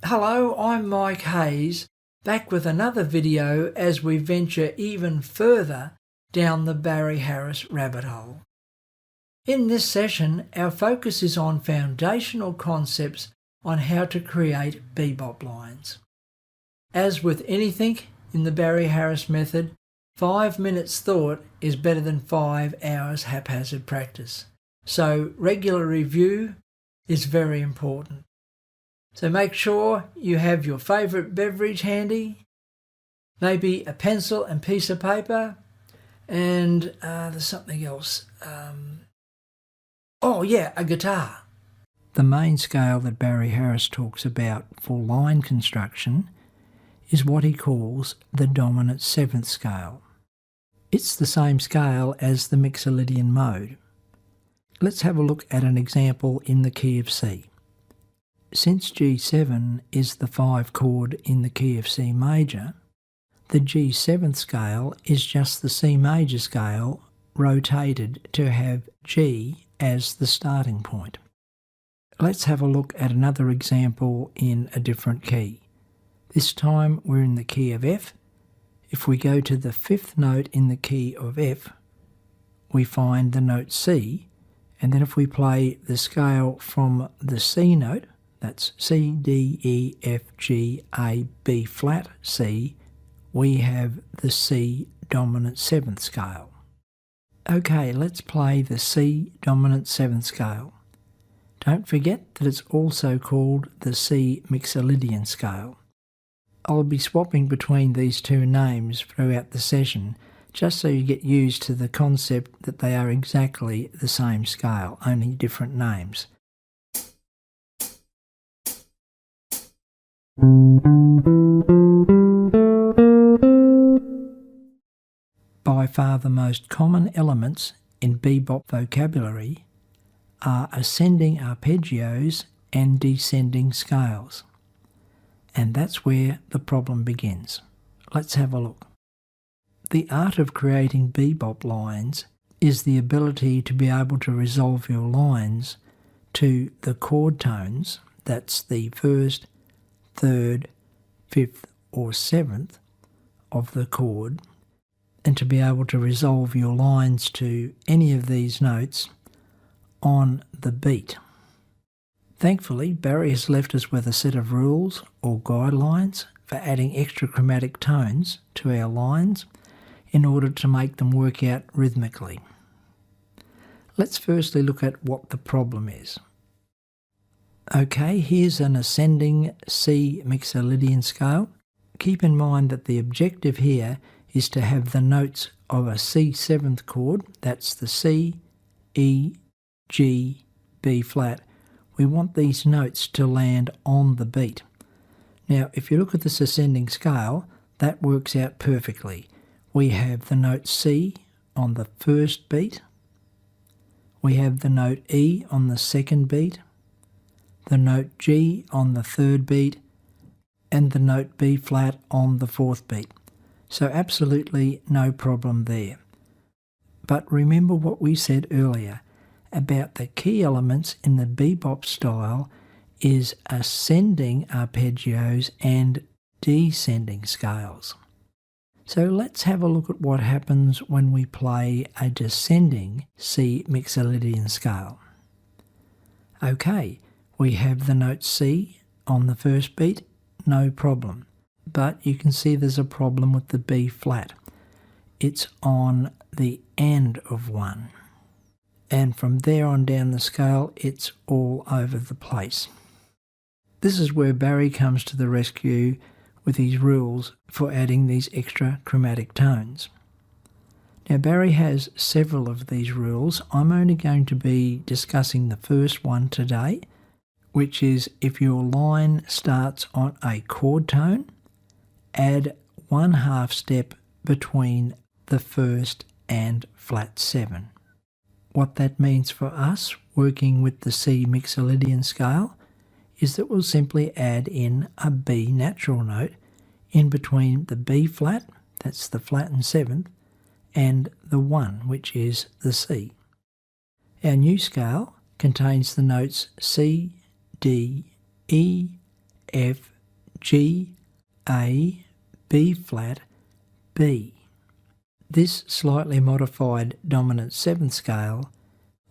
Hello, I'm Mike Hayes, back with another video as we venture even further down the Barry Harris rabbit hole. In this session, our focus is on foundational concepts on how to create bebop lines. As with anything in the Barry Harris method, 5 minutes thought is better than 5 hours haphazard practice. So regular review is very important. So make sure you have your favourite beverage handy, maybe a pencil and piece of paper, and there's something else. A guitar. The main scale that Barry Harris talks about for line construction is what he calls the dominant seventh scale. It's the same scale as the Mixolydian mode. Let's have a look at an example in the key of C. Since G7 is the 5 chord in the key of C major, the G7th scale is just the C major scale rotated to have G as the starting point. Let's have a look at another example in a different key. This time we're in the key of F. If we go to the 5th note in the key of F, we find the note C, and then if we play the scale from the C note, that's C, D, E, F, G, A, B flat, C, we have the C dominant 7th scale. Okay, let's play the C dominant 7th scale. Don't forget that it's also called the C Mixolydian scale. I'll be swapping between these two names throughout the session, just so you get used to the concept that they are exactly the same scale, only different names. By far the most common elements in bebop vocabulary are ascending arpeggios and descending scales. And that's where the problem begins. Let's have a look. The art of creating bebop lines is the ability to be able to resolve your lines to the chord tones, that's the 1st, 3rd, 5th or 7th of the chord, and to be able to resolve your lines to any of these notes on the beat. Thankfully, Barry has left us with a set of rules or guidelines for adding extra chromatic tones to our lines in order to make them work out rhythmically. Let's firstly look at what the problem is. Okay, here's an ascending C Mixolydian scale. Keep in mind that the objective here is to have the notes of a C7th chord, that's the C, E, G, B flat. We want these notes to land on the beat. Now, if you look at this ascending scale, that works out perfectly. We have the note C on the 1st beat. We have the note E on the 2nd beat, the note G on the 3rd beat, and the note B flat on the 4th beat. So absolutely no problem there. But remember what we said earlier about the key elements in the bebop style is ascending arpeggios and descending scales. So let's have a look at what happens when we play a descending C Mixolydian scale. Okay, we have the note C on the 1st beat, no problem. But you can see there's a problem with the B flat. It's on the end of 1. And from there on down the scale, it's all over the place. This is where Barry comes to the rescue with his rules for adding these extra chromatic tones. Now Barry has several of these rules. I'm only going to be discussing the first one today, which is if your line starts on a chord tone, add 1/2 step between the 1st and flat 7. What that means for us, working with the C Mixolydian scale, is that we'll simply add in a B natural note in between the B flat, that's the flat and 7th, and the 1, which is the C. Our new scale contains the notes C, D, E, F, G, A, B flat, B. This slightly modified dominant 7th scale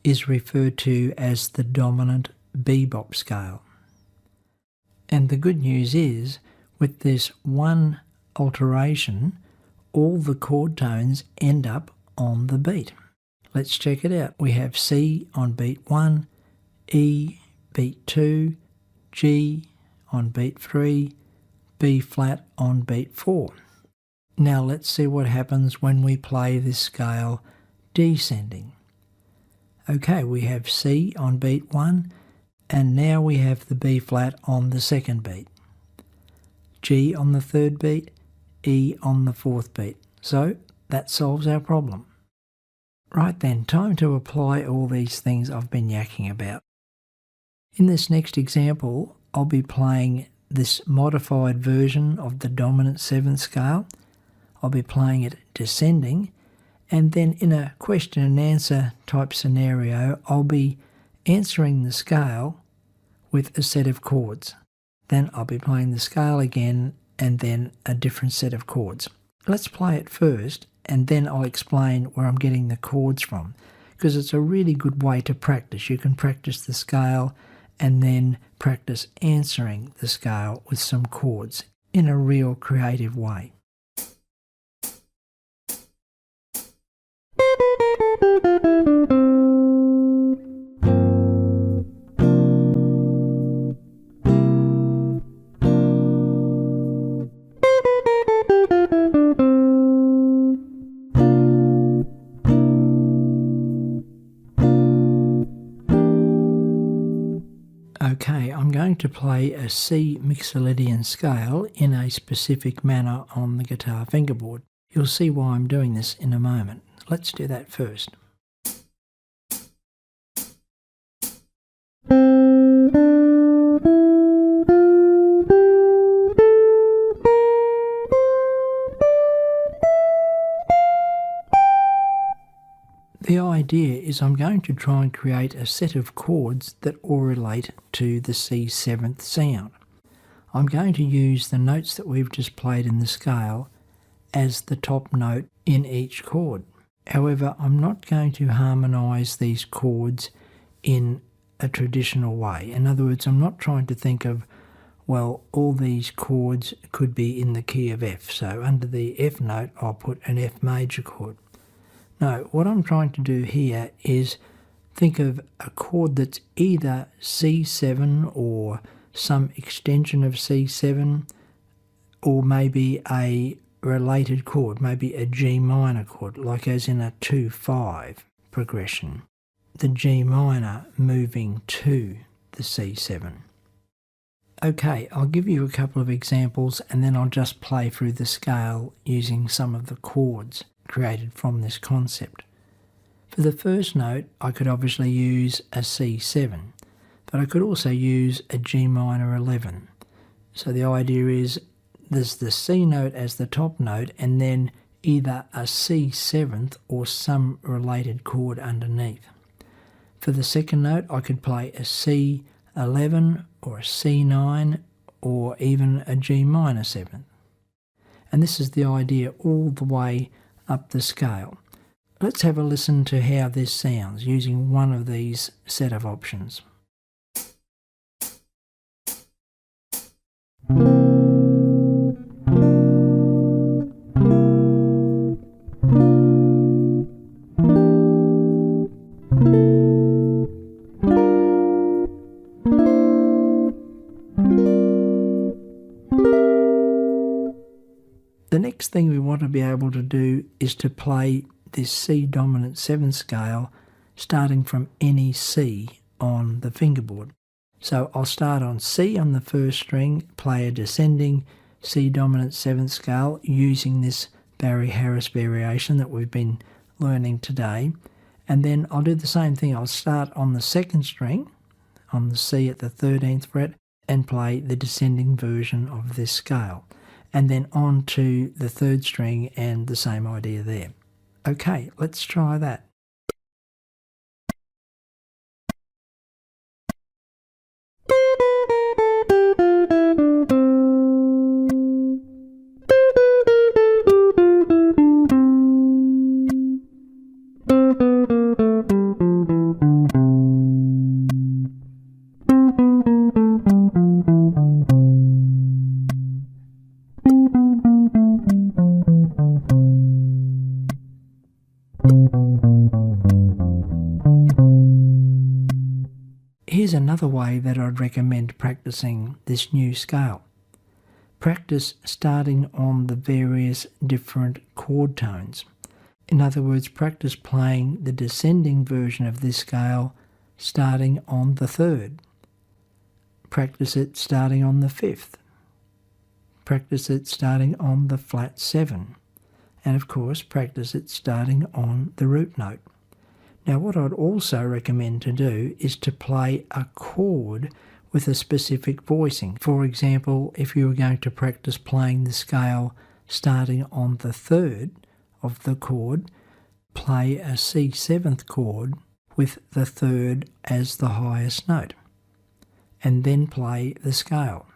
is referred to as the dominant bebop scale. And the good news is, with this one alteration, all the chord tones end up on the beat. Let's check it out. We have C on beat 1, E, beat 2, G on beat 3, B flat on beat 4. Now let's see what happens when we play this scale descending. Okay, we have C on beat 1, and now we have the B flat on the 2nd beat, G on the 3rd beat, E on the 4th beat. So that solves our problem. Right then, time to apply all these things I've been yakking about. In this next example, I'll be playing this modified version of the dominant 7th scale. I'll be playing it descending, and then in a question and answer type scenario, I'll be answering the scale with a set of chords. Then I'll be playing the scale again and then a different set of chords. Let's play it first, and then I'll explain where I'm getting the chords from, because it's a really good way to practice. You can practice the scale and then practice answering the scale with some chords in a real creative way. Okay, I'm going to play a C Mixolydian scale in a specific manner on the guitar fingerboard. You'll see why I'm doing this in a moment. Let's do that first. The idea is I'm going to try and create a set of chords that all relate to the C7th sound. I'm going to use the notes that we've just played in the scale as the top note in each chord. However, I'm not going to harmonise these chords in a traditional way. In other words, I'm not trying to think of, well, all these chords could be in the key of F, so under the F note I'll put an F major chord. No, what I'm trying to do here is think of a chord that's either C7 or some extension of C7, or maybe a related chord, maybe a G minor chord, like as in a 2-5 progression. The G minor moving to the C7. Okay, I'll give you a couple of examples and then I'll just play through the scale using some of the chords created from this concept. For the first note, I could obviously use a C7, but I could also use a G minor 11. So the idea is there's the C note as the top note and then either a C7th or some related chord underneath. For the second note, I could play a C11 or a C9 or even a G minor 7th. And this is the idea all the way up the scale. Let's have a listen to how this sounds using one of these set of options. The next thing we want to be able to do is to play this C dominant 7th scale starting from any C on the fingerboard. So I'll start on C on the first string, play a descending C dominant 7th scale using this Barry Harris variation that we've been learning today, and then I'll do the same thing. I'll start on the second string, on the C at the 13th fret, and play the descending version of this scale, and then on to the third string and the same idea there. Okay, let's try that. another way that I'd recommend practicing this new scale. Practice starting on the various different chord tones. In other words, practice playing the descending version of this scale starting on the 3rd. Practice it starting on the 5th. Practice it starting on the flat 7. And of course, practice it starting on the root note. Now, what I'd also recommend to do is to play a chord with a specific voicing. For example, if you were going to practice playing the scale starting on the 3rd of the chord, play a C7th chord with the 3rd as the highest note, and then play the scale.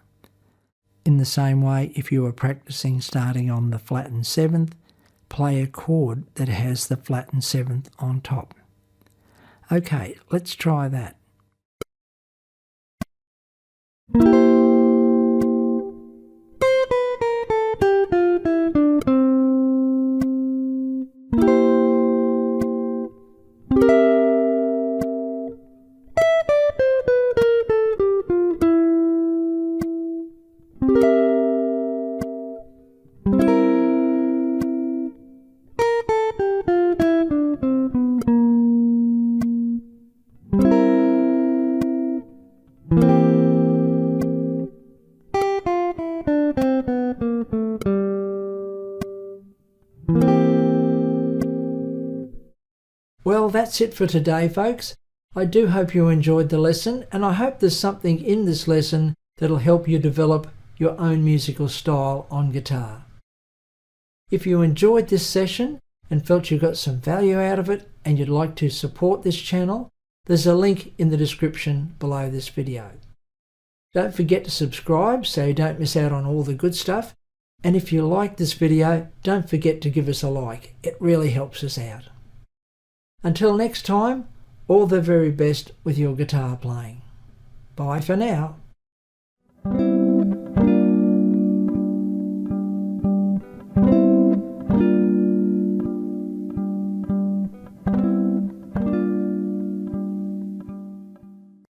In the same way, if you were practicing starting on the flattened 7th, play a chord that has the flattened 7th on top. Okay, let's try that. Well, that's it for today, folks. I do hope you enjoyed the lesson, and I hope there's something in this lesson that'll help you develop your own musical style on guitar. If you enjoyed this session and felt you got some value out of it and you'd like to support this channel, there's a link in the description below this video. Don't forget to subscribe so you don't miss out on all the good stuff. And if you like this video, don't forget to give us a like. It really helps us out. Until next time, all the very best with your guitar playing. Bye for now.